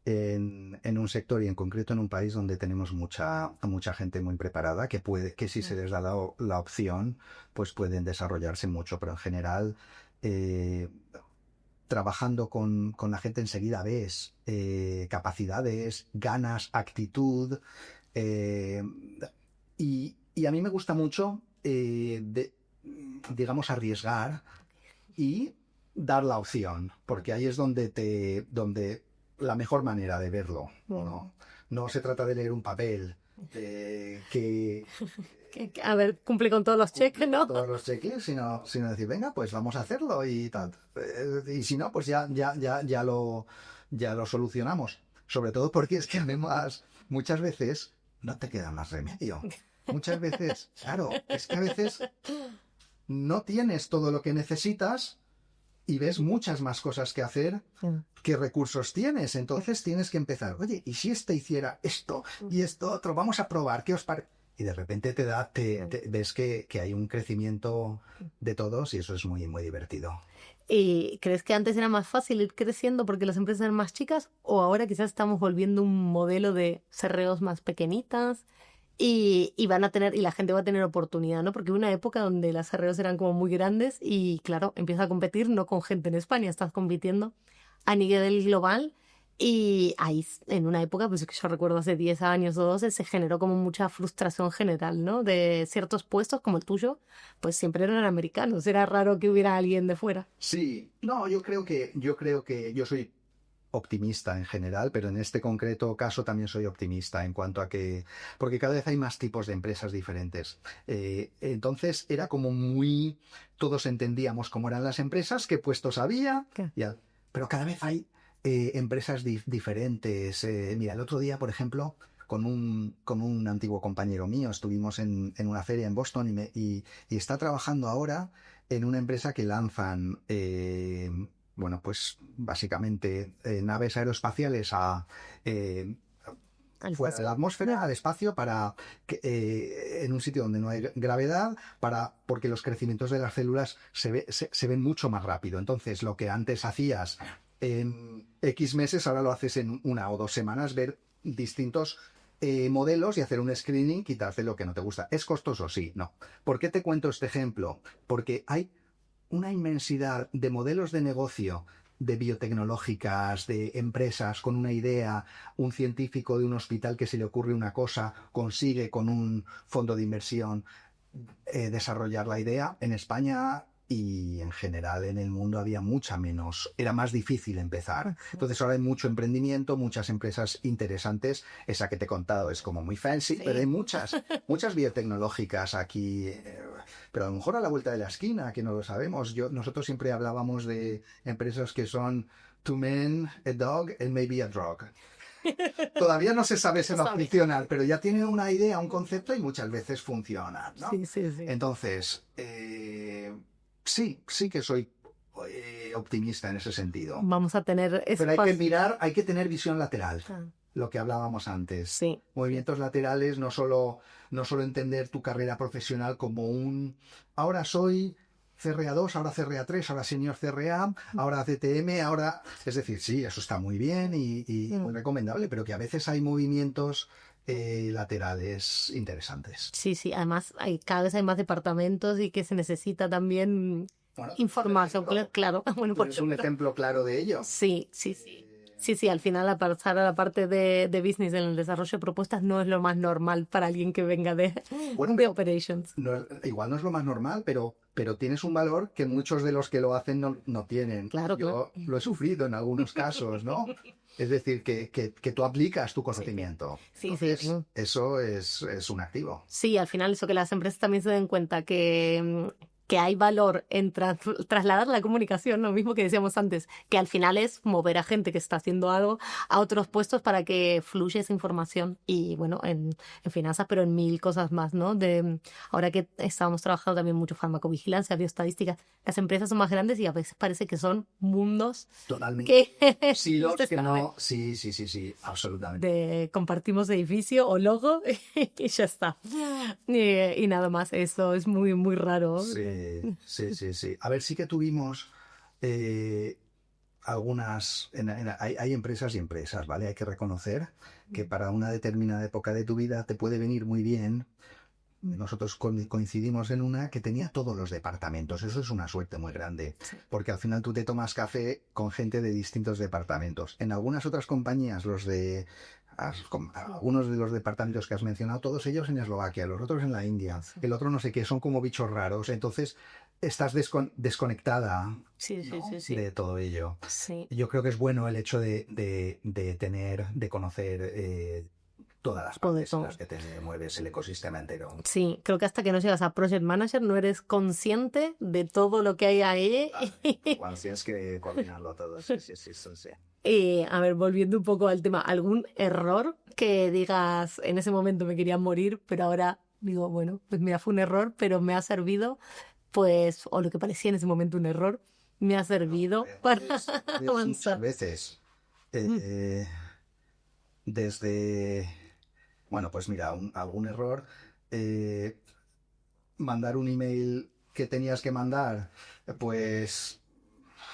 un sector y en concreto en un país donde tenemos mucha gente muy preparada que si se les da la opción, pues pueden desarrollarse mucho, pero en general, eh, trabajando con la gente enseguida ves capacidades, ganas, actitud, eh, y a mí me gusta mucho, digamos, arriesgar y dar la opción, porque ahí es donde la mejor manera de verlo, ¿no? No se trata de leer un papel que A ver, cumple con todos los cheques, cumple con ¿no? todos los cheques, sino decir, venga, pues vamos a hacerlo y tal. Y si no, pues ya lo solucionamos. Sobre todo porque es que además muchas veces no te queda más remedio. Muchas veces, claro, es que a veces no tienes todo lo que necesitas y ves muchas más cosas que hacer que recursos tienes. Entonces tienes que empezar, oye, ¿y si este hiciera esto y esto otro? Vamos a probar, ¿qué os parece? Y de repente ves que hay un crecimiento de todos y eso es muy, muy divertido. ¿Y crees que antes era más fácil ir creciendo porque las empresas eran más chicas o ahora quizás estamos volviendo un modelo de CREOs más pequeñitas y van a tener y la gente va a tener oportunidad, ¿no? Porque hubo una época donde las CREOs eran como muy grandes y claro, empiezas a competir no con gente en España, estás compitiendo a nivel global y ahí en una época, pues que yo recuerdo hace 10 años o 12, se generó como mucha frustración general, ¿no? De ciertos puestos como el tuyo, pues siempre eran americanos, era raro que hubiera alguien de fuera. Sí, no, yo creo que yo soy optimista en general, pero en este concreto caso también soy optimista en cuanto a que, porque cada vez hay más tipos de empresas diferentes. Entonces era como todos entendíamos cómo eran las empresas, qué puestos había, ¿Qué? pero cada vez hay empresas diferentes. Mira, el otro día, por ejemplo, con un antiguo compañero mío, estuvimos en una feria en Boston y está trabajando ahora en una empresa que lanzan bueno, pues básicamente naves aeroespaciales Al fuera de paso. la atmósfera, al espacio, en un sitio donde no hay gravedad, porque los crecimientos de las células se ven mucho más rápido. Entonces, lo que antes hacías en X meses, ahora lo haces en 1 o 2 semanas, ver distintos modelos y hacer un screening, quitarte lo que no te gusta. ¿Es costoso? Sí, no. ¿Por qué te cuento este ejemplo? Porque hay una inmensidad de modelos de negocio, de biotecnológicas, de empresas con una idea, un científico de un hospital que se le ocurre una cosa, consigue con un fondo de inversión desarrollar la idea. En España y en general en el mundo había mucha menos, era más difícil empezar. Entonces ahora hay mucho emprendimiento, muchas empresas interesantes. Esa que te he contado es como muy fancy, Sí. pero hay muchas biotecnológicas aquí, pero a lo mejor a la vuelta de la esquina, que no lo sabemos. Nosotros siempre hablábamos de empresas que son two men, a dog and maybe a drug. Todavía no se sabe si No va a sabe. funcionar, pero ya tienen una idea, un concepto y muchas veces funcionan, ¿no? Sí, sí, sí. Entonces, sí que soy optimista en ese sentido. Vamos a tener Pero espacio. hay que tener visión lateral, Ah, lo que hablábamos antes. sí. Movimientos laterales, no solo entender tu carrera profesional como ahora soy CRA2, ahora CRA3, ahora Senior CRA, ahora CTM, ahora... Es decir, sí, eso está muy bien y muy recomendable, pero que a veces hay movimientos laterales interesantes. Sí, sí. Además, cada vez hay más departamentos y que se necesita también Bueno, información, por ejemplo, claro. Bueno, tú por eres un ejemplo. ejemplo claro de ello. Sí, sí, sí. Sí, sí, al final a pasar a la parte de business en el desarrollo de propuestas no es lo más normal para alguien que venga Bueno, de operations. igual no es lo más normal, pero tienes un valor que muchos de los que lo hacen no tienen. Claro, Yo claro. lo he sufrido en algunos casos, ¿no? Es decir, que tú aplicas tu Sí, conocimiento. sí, sí. Entonces, eso es un activo. Sí, al final eso que las empresas también se den cuenta que que hay valor en trasladar la comunicación, lo mismo que decíamos antes, que al final es mover a gente que está haciendo algo a otros puestos para que fluya esa información. Y bueno, en finanzas, pero en mil cosas más, ¿no? Ahora que estábamos trabajando también mucho farmacovigilancia, bioestadística, las empresas son más grandes y a veces parece que son mundos Totalmente. que Sí, los usted que sabe. no. Sí, absolutamente. Compartimos edificio o logo y ya está. Y nada más, eso es muy, muy raro. Sí. A ver, sí que tuvimos algunas. Hay empresas y empresas, ¿vale? Hay que reconocer que para una determinada época de tu vida te puede venir muy bien. Nosotros coincidimos en una que tenía todos los departamentos. Eso es una suerte muy grande, porque al final tú te tomas café con gente de distintos departamentos. En algunas otras compañías, algunos de los departamentos que has mencionado, todos ellos en Eslovaquia, los otros en la India, el otro no sé qué, son como bichos raros. Entonces estás desconectada, ¿no? Sí. De todo ello. Sí. Yo creo que es bueno el hecho de conocer todas las partes en las que te mueves el ecosistema entero. Sí, creo que hasta que no llegas a Project Manager no eres consciente de todo lo que hay ahí. Cuando tienes que coordinarlo todo. Sí. Y a ver, volviendo un poco al tema, ¿algún error que digas en ese momento me quería morir, pero ahora digo, bueno, pues mira, fue un error, pero me ha servido, pues, o lo que parecía en ese momento un error, me ha servido para avanzar? Muchas veces. Desde... Bueno, pues mira, algún error. Mandar un email que tenías que mandar, pues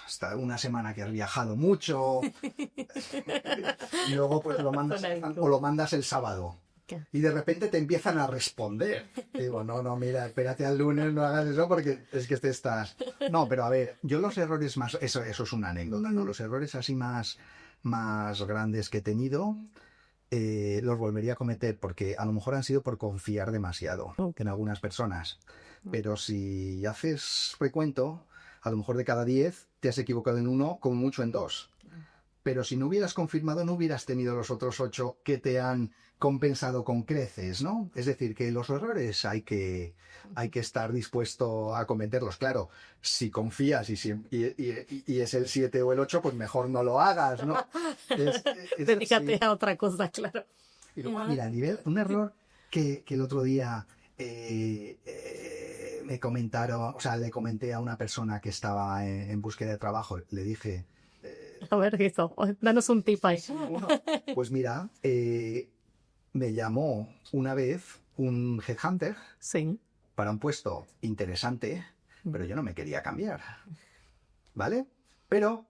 hasta una semana que has viajado mucho. Y luego pues lo mandas el sábado. Y de repente te empiezan a responder. Digo, no, mira, espérate al lunes, no hagas eso porque es que te estás... No, pero a ver, yo los errores más... Eso es una anécdota, ¿no? Los errores así más grandes que he tenido... los volvería a cometer porque a lo mejor han sido por confiar demasiado en algunas personas. Pero si haces recuento, a lo mejor de cada 10 te has equivocado en uno, como mucho en 2. Pero si no hubieras confirmado, no hubieras tenido los otros 8 que te han compensado con creces, ¿no? Es decir, que los errores hay que estar dispuesto a cometerlos. Claro, si confías y es el 7 o el 8, pues mejor no lo hagas, ¿no? Dedícate a otra cosa, claro. Y luego, mira, un error que el otro día me comentaron, o sea, le comenté a una persona que estaba en búsqueda de trabajo, le dije... A ver, eso, danos un tip ahí. Pues mira, me llamó una vez un headhunter para un puesto interesante, pero yo no me quería cambiar, ¿vale? Pero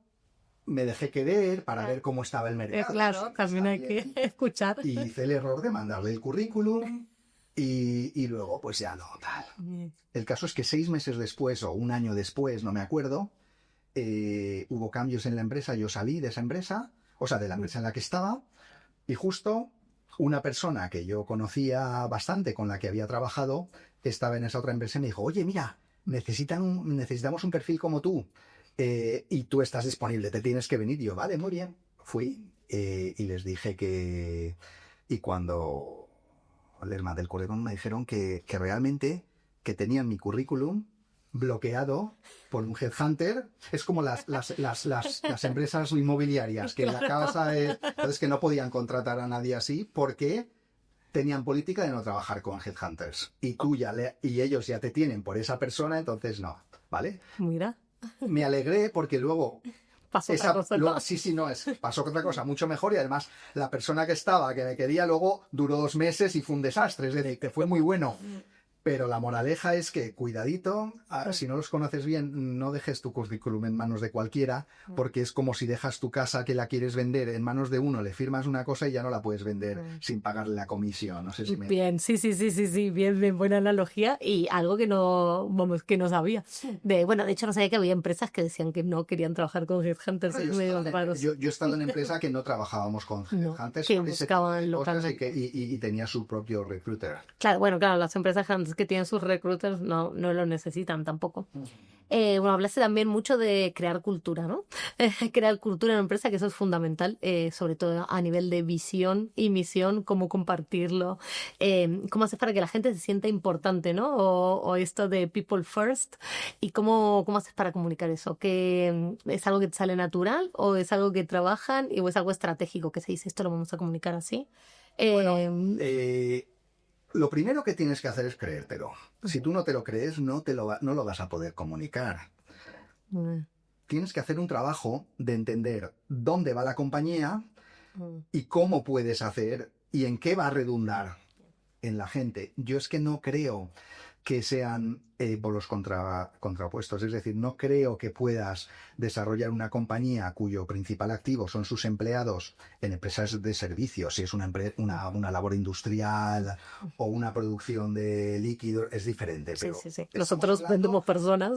me dejé querer para ver cómo estaba el mercado. Claro, también hay que escuchar. Y hice el error de mandarle el currículum y luego pues ya no, tal. El caso es que 6 meses después o un año después, no me acuerdo, hubo cambios en la empresa, yo salí de esa empresa, o sea, de la empresa en la que estaba, y justo una persona que yo conocía bastante, con la que había trabajado, estaba en esa otra empresa y me dijo, oye, mira, necesitamos un perfil como tú, y tú estás disponible, te tienes que venir. Y yo, vale, muy bien. Fui y les dije que... Y cuando les mandé el currículum me dijeron que realmente que tenían mi currículum bloqueado por un headhunter. Es como las empresas inmobiliarias, que la casa es... Entonces que no podían contratar a nadie así porque tenían política de no trabajar con headhunters. Y y ellos ya te tienen por esa persona, entonces no, ¿vale? Mira. Me alegré porque luego... Pasó otra cosa, ¿no? Pasó otra cosa mucho mejor y además la persona que me quería luego duró 2 meses y fue un desastre, es decir, que fue muy bueno. Pero la moraleja es que, cuidadito, si no los conoces bien, no dejes tu currículum en manos de cualquiera, porque es como si dejas tu casa que la quieres vender en manos de uno, le firmas una cosa y ya no la puedes vender sin pagarle la comisión. No sé si me... Bien, sí, bien, buena analogía y algo que no sabía. De hecho no sabía que había empresas que decían que no querían trabajar con headhunters. Yo he estado en empresa que no trabajábamos con headhunters, que buscaban localmente y tenía su propio recruiter. Claro, las empresas que tienen sus recruiters no lo necesitan tampoco. Bueno, hablaste también mucho de crear cultura, ¿no? Crear cultura en la empresa, que eso es fundamental, sobre todo a nivel de visión y misión, cómo compartirlo, cómo haces para que la gente se sienta importante, ¿no? O esto de people first, y cómo haces para comunicar eso, que es algo que te sale natural o es algo que trabajan o es algo estratégico que se dice, esto lo vamos a comunicar así. Lo primero que tienes que hacer es creértelo. Si tú no te lo crees, no lo vas a poder comunicar. Tienes que hacer un trabajo de entender dónde va la compañía y cómo puedes hacer y en qué va a redundar en la gente. Yo es que no creo que sean polos contrapuestos. Es decir, no creo que puedas desarrollar una compañía cuyo principal activo son sus empleados en empresas de servicios. Si es una labor industrial o una producción de líquidos, es diferente. Sí, pero sí, sí. Nosotros vendemos personas.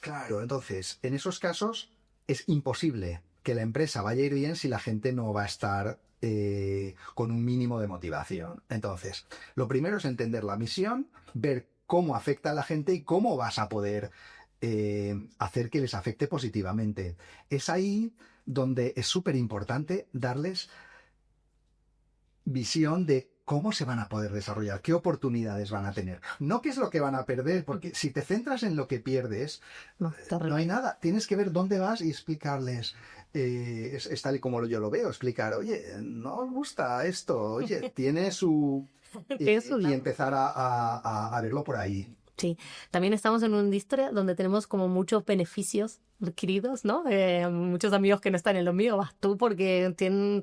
Claro. Entonces, en esos casos es imposible que la empresa vaya a ir bien si la gente no va a estar con un mínimo de motivación. Entonces, lo primero es entender la misión, ver cómo afecta a la gente y cómo vas a poder hacer que les afecte positivamente. Es ahí donde es súper importante darles visión de cómo se van a poder desarrollar, qué oportunidades van a tener. No qué es lo que van a perder, porque si te centras en lo que pierdes, no hay nada. Tienes que ver dónde vas y explicarles. Es tal y como yo lo veo, explicar, oye, no os gusta esto, oye, tiene su... y empezar a verlo por ahí. Sí, también estamos en una industria donde tenemos como muchos beneficios adquiridos, ¿no? Muchos amigos que no están en lo mío, vas tú porque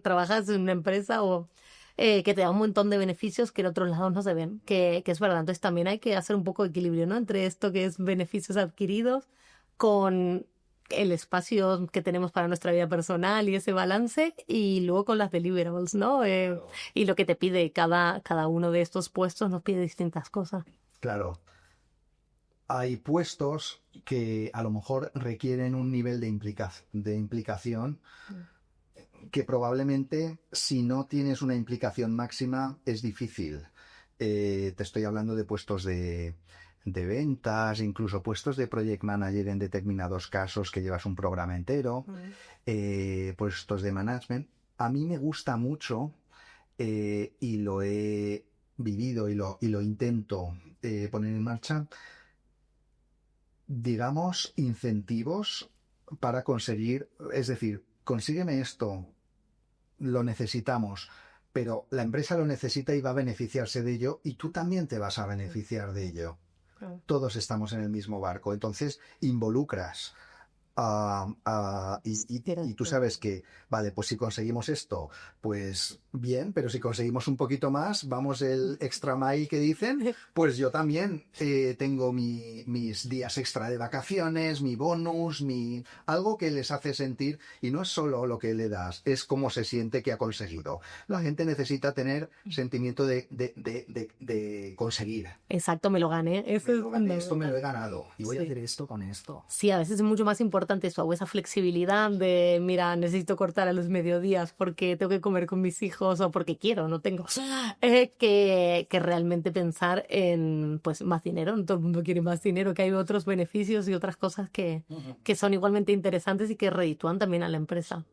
trabajas en una empresa o que te da un montón de beneficios que en otros lados no se ven, que es verdad. Entonces también hay que hacer un poco de equilibrio, ¿no? Entre esto que es beneficios adquiridos con el espacio que tenemos para nuestra vida personal y ese balance, y luego con las deliverables, ¿no? Claro. Y lo que te pide cada uno de estos puestos nos pide distintas cosas. Claro. Hay puestos que a lo mejor requieren un nivel de implicación que probablemente si no tienes una implicación máxima es difícil. Te estoy hablando de puestos de ventas, incluso puestos de project manager en determinados casos que llevas un programa entero, puestos de management. A mí me gusta mucho y lo he vivido y lo intento poner en marcha, digamos, incentivos para conseguir, es decir, consígueme esto, lo necesitamos, pero la empresa lo necesita y va a beneficiarse de ello y tú también te vas a beneficiar de ello. Todos estamos en el mismo barco, entonces involucras y tú sabes que, vale, pues si conseguimos esto, pues bien, pero si conseguimos un poquito más, vamos el extra mile que dicen, pues yo también tengo mis días extra de vacaciones, mi bonus, algo que les hace sentir, y no es solo lo que le das, es cómo se siente que ha conseguido. La gente necesita tener sentimiento de conseguir. Exacto, me lo gané. Esto me lo he ganado y voy a hacer esto con esto. Sí, a veces es mucho más importante eso, o esa flexibilidad de, mira, necesito cortar a los mediodías porque tengo que comer con mis hijos o porque quiero, no tengo, que realmente pensar en pues más dinero. No todo el mundo quiere más dinero, que hay otros beneficios y otras cosas que son igualmente interesantes y que reditúan también a la empresa.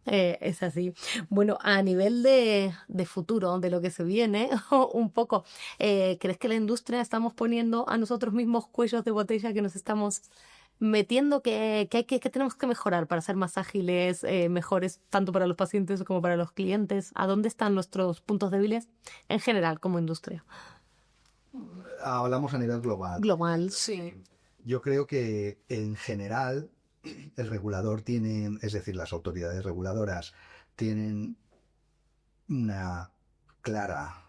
Es así. Bueno, a nivel de futuro, de lo que se viene, un poco, ¿crees que la industria estamos poniendo a nosotros mismos cuellos de botella que nos estamos metiendo que tenemos que mejorar para ser más ágiles, mejores tanto para los pacientes como para los clientes? ¿A dónde están nuestros puntos débiles en general como industria? Hablamos a nivel global. Global, sí. Yo creo que en general el regulador tiene, es decir, las autoridades reguladoras tienen una clara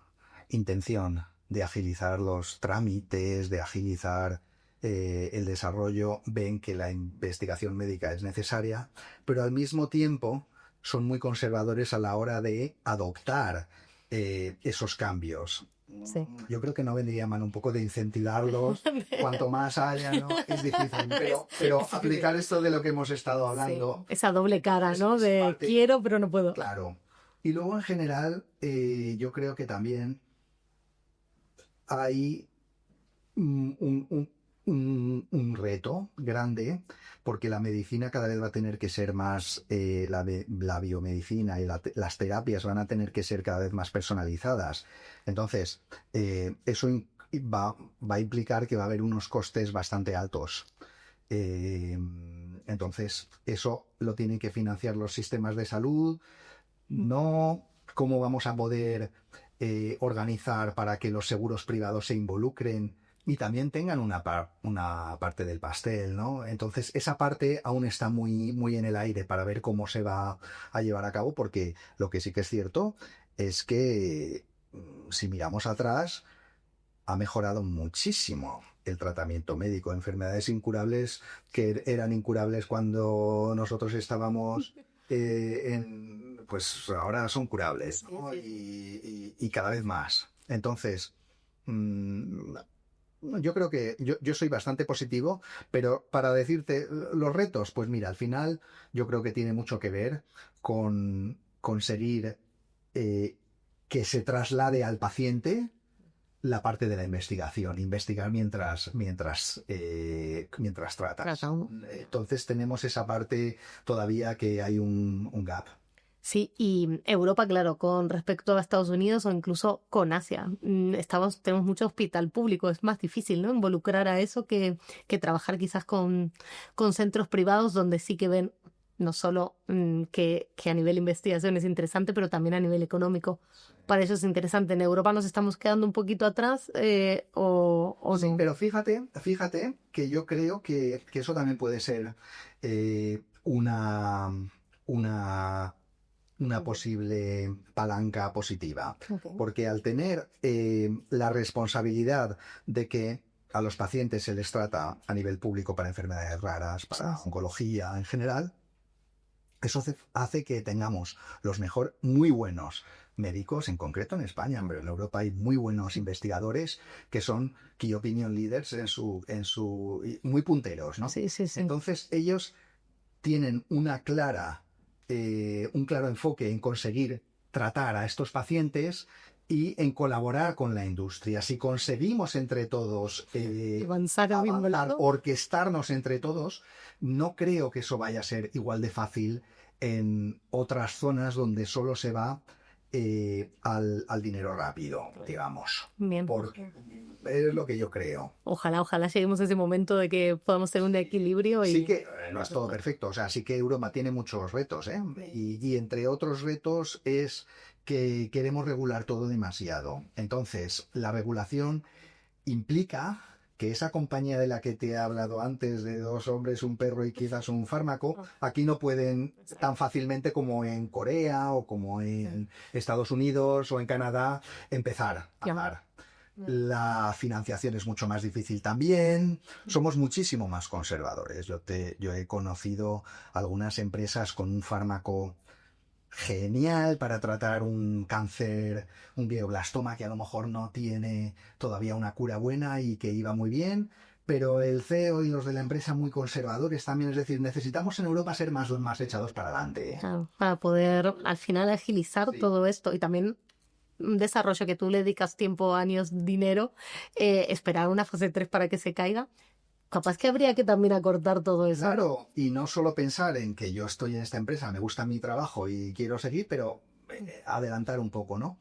intención de agilizar los trámites, de agilizar el desarrollo, ven que la investigación médica es necesaria, pero al mismo tiempo son muy conservadores a la hora de adoptar esos cambios. Sí. Yo creo que no vendría mal un poco de incentivarlos. Cuanto más haya, ¿no? Es difícil. Pero aplicar esto de lo que hemos estado hablando. Sí. Esa doble cara, ¿no? De parte, quiero, pero no puedo. Claro. Y luego, en general, yo creo que también hay un reto grande, porque la medicina cada vez va a tener que ser más, la biomedicina y las terapias van a tener que ser cada vez más personalizadas. Entonces, eso va a implicar que va a haber unos costes bastante altos. Entonces, eso lo tienen que financiar los sistemas de salud. No cómo vamos a poder organizar para que los seguros privados se involucren y también tengan una parte del pastel, ¿no? Entonces, esa parte aún está muy, muy en el aire para ver cómo se va a llevar a cabo, porque lo que sí que es cierto es que si miramos atrás, ha mejorado muchísimo el tratamiento médico. Enfermedades incurables que eran incurables cuando nosotros estábamos pues ahora son curables, ¿no? Y cada vez más. Entonces, yo creo que yo soy bastante positivo, pero para decirte los retos, pues mira, al final yo creo que tiene mucho que ver con conseguir que se traslade al paciente la parte de la investigación, investigar mientras tratas. Entonces tenemos esa parte todavía que hay un gap. Sí, y Europa, claro, con respecto a Estados Unidos o incluso con Asia. Tenemos mucho hospital público, es más difícil, ¿no? Involucrar a eso que trabajar quizás con centros privados donde sí que ven no solo que a nivel investigación es interesante, pero también a nivel económico. Para eso es interesante. En Europa nos estamos quedando un poquito atrás o sí, no. Pero fíjate que yo creo que eso también puede ser una posible palanca positiva. Okay. Porque al tener la responsabilidad de que a los pacientes se les trata a nivel público para enfermedades raras, para oncología en general, eso hace que tengamos muy buenos médicos, en concreto en España, pero en Europa hay muy buenos investigadores que son key opinion leaders muy punteros, ¿no? Sí. Entonces ellos tienen un claro enfoque en conseguir tratar a estos pacientes y en colaborar con la industria. Si conseguimos entre todos avanzar, orquestarnos entre todos, no creo que eso vaya a ser igual de fácil en otras zonas donde solo se va al dinero rápido, digamos. Bien. Porque es lo que yo creo. Ojalá lleguemos a ese momento de que podamos tener un equilibrio. Sí que no es todo perfecto, o sea, sí que Europa tiene muchos retos, ¿eh? Y entre otros retos es que queremos regular todo demasiado. Entonces, la regulación implica que esa compañía de la que te he hablado antes, de 2 hombres, un perro y quizás un fármaco, aquí no pueden tan fácilmente como en Corea o como en Estados Unidos o en Canadá empezar a dar. La financiación es mucho más difícil también. Somos muchísimo más conservadores. Yo he conocido algunas empresas con un fármaco genial para tratar un cáncer, un glioblastoma que a lo mejor no tiene todavía una cura buena y que iba muy bien, pero el CEO y los de la empresa muy conservadores también. Es decir, necesitamos en Europa ser más echados para adelante. Para poder al final agilizar todo esto y también un desarrollo que tú le dedicas tiempo, años, dinero, esperar una fase 3 para que se caiga. Capaz que habría que también acortar todo eso. Claro, y no solo pensar en que yo estoy en esta empresa, me gusta mi trabajo y quiero seguir, pero adelantar un poco, ¿no?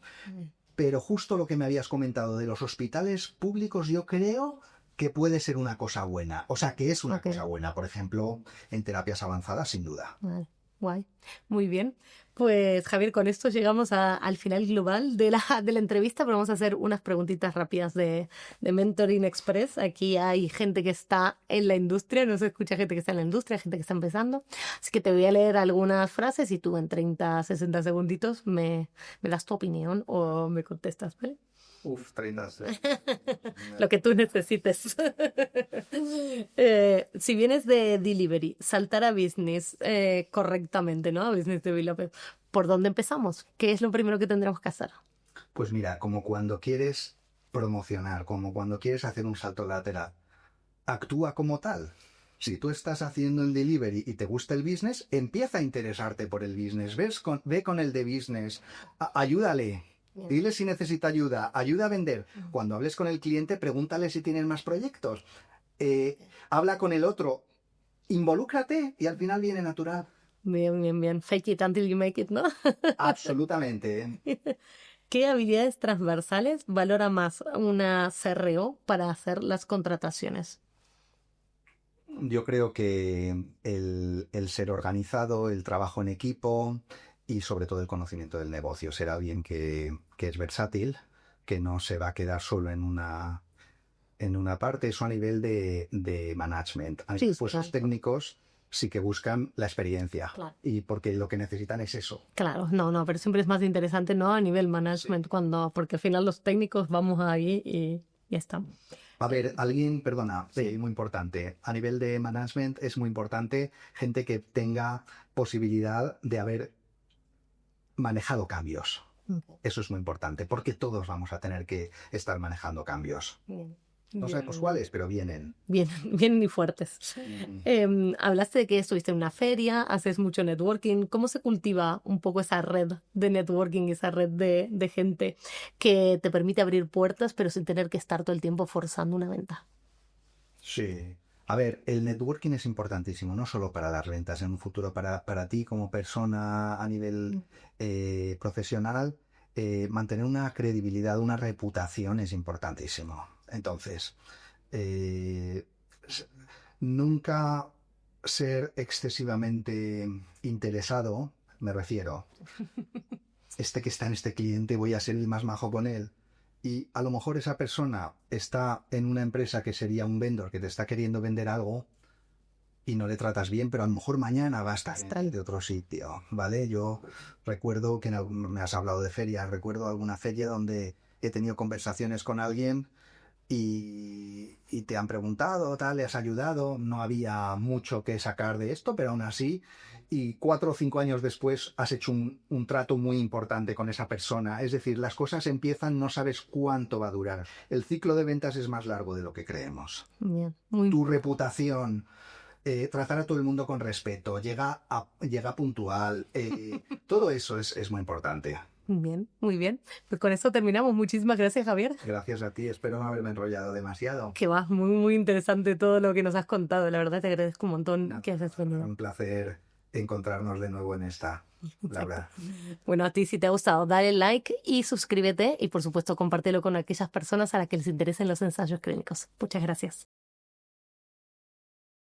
Pero justo lo que me habías comentado de los hospitales públicos, yo creo que puede ser una cosa buena. O sea, que es una cosa buena, por ejemplo, en terapias avanzadas, sin duda. Vale. Guay, muy bien. Pues Javier, con esto llegamos al final global de la entrevista, pero vamos a hacer unas preguntitas rápidas de Mentoring Express. Aquí hay gente que está en la industria, no se escucha gente que está en la industria, gente que está empezando. Así que te voy a leer algunas frases y tú en 30, 60 segunditos me das tu opinión o me contestas, ¿vale? 30. Lo que tú necesites. Si vienes de delivery, saltar a business correctamente, ¿no? A business development, ¿por dónde empezamos? ¿Qué es lo primero que tendremos que hacer? Pues mira, como cuando quieres promocionar, como cuando quieres hacer un salto lateral, actúa como tal. Si tú estás haciendo el delivery y te gusta el business, empieza a interesarte por el business. Ve con el de business, ayúdale. Dile si necesita ayuda, ayuda a vender. Cuando hables con el cliente, pregúntale si tienen más proyectos. Habla con el otro, involúcrate y al final viene natural. Bien, bien, bien. Fake it until you make it, ¿no? Absolutamente. ¿Qué habilidades transversales valora más una CRO para hacer las contrataciones? Yo creo que el ser organizado, el trabajo en equipo y sobre todo el conocimiento del negocio. Ser alguien que es versátil, que no se va a quedar solo en una parte. Eso a nivel de management. A Sí, puestos claro. técnicos sí que buscan la experiencia. Claro. Y porque lo que necesitan es eso. Claro, no, pero siempre es más interesante, ¿no? A nivel management, porque al final los técnicos vamos ahí y ya está. A ver, perdona, sí, muy importante. A nivel de management es muy importante gente que tenga posibilidad de haber manejado cambios. Eso es muy importante, porque todos vamos a tener que estar manejando cambios. Bien. No sabemos cuáles, pero vienen. Vienen y fuertes. Hablaste de que estuviste en una feria, haces mucho networking. ¿Cómo se cultiva un poco esa red de networking, esa red de gente que te permite abrir puertas, pero sin tener que estar todo el tiempo forzando una venta? Sí. A ver, el networking es importantísimo, no solo para las ventas, en un futuro para ti como persona a nivel profesional, mantener una credibilidad, una reputación es importantísimo. Entonces, eh, s- nunca ser excesivamente interesado, me refiero, que está en este cliente, voy a ser el más majo con él. Y a lo mejor esa persona está en una empresa que sería un vendor que te está queriendo vender algo y no le tratas bien, pero a lo mejor mañana va a estar de otro sitio, ¿vale? Yo recuerdo que me has hablado de ferias, recuerdo alguna feria donde he tenido conversaciones con alguien y te han preguntado, tal, le has ayudado, no había mucho que sacar de esto, pero aún así, y 4 o 5 años después has hecho un trato muy importante con esa persona. Es decir, las cosas empiezan, no sabes cuánto va a durar. El ciclo de ventas es más largo de lo que creemos. Bien, Tu reputación, tratar a todo el mundo con respeto, llega puntual, todo eso es muy importante. bien, muy bien. Pues con esto terminamos. Muchísimas gracias, Javier. Gracias a ti, espero no haberme enrollado demasiado. Que va, muy, muy interesante todo lo que nos has contado. La verdad te agradezco un montón Nada, que hayas venido. un placer encontrarnos de nuevo en esta, Laura. Bueno, a ti si te ha gustado, dale like y suscríbete y por supuesto compártelo con aquellas personas a las que les interesen los ensayos clínicos. Muchas gracias.